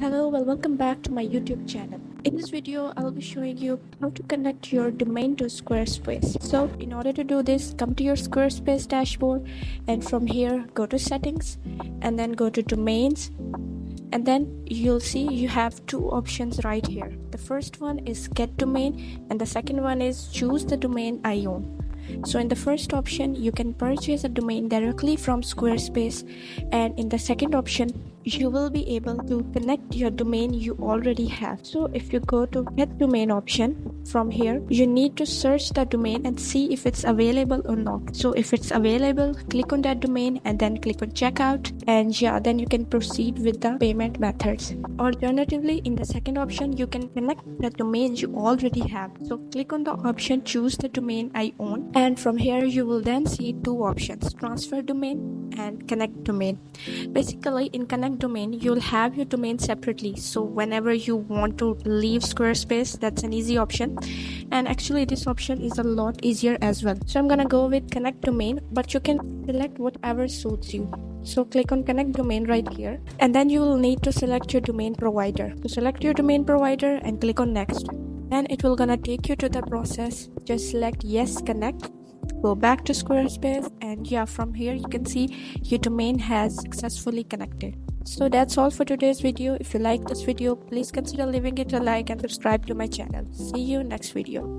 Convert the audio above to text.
Hello, welcome back to my YouTube channel. In this video, I'll be showing you how to connect your domain to Squarespace. So in order to do this, come to your Squarespace dashboard and from here go to settings and then go to domains, and then you'll see you have two options right here. The first one is get domain and the second one is choose the domain I own. So in the first option, you can purchase a domain directly from Squarespace, and in the second option, you will be able to connect your domain you already have. So if you go to get domain option, from here you need to search the domain and see if it's available or not. So if it's available, click on that domain and then click on checkout, and then you can proceed with the payment methods. Alternatively, in the second option, you can connect the domain you already have. So click on the option choose the domain I own, and from here you will then see two options: transfer domain and connect domain. Basically, in connect domain, you'll have your domain separately, so whenever you want to leave Squarespace, that's an easy option. And actually this option is a lot easier as well. So I'm gonna go with connect domain, but you can select whatever suits you. So click on connect domain right here, and then you will need to select your domain provider. So select your domain provider and click on next, and it will gonna take you to the process. Just select yes, connect, go back to Squarespace, and from here you can see your domain has successfully connected. So that's all for today's video. If you like this video, please consider leaving it a like and subscribe to my channel. See you next video.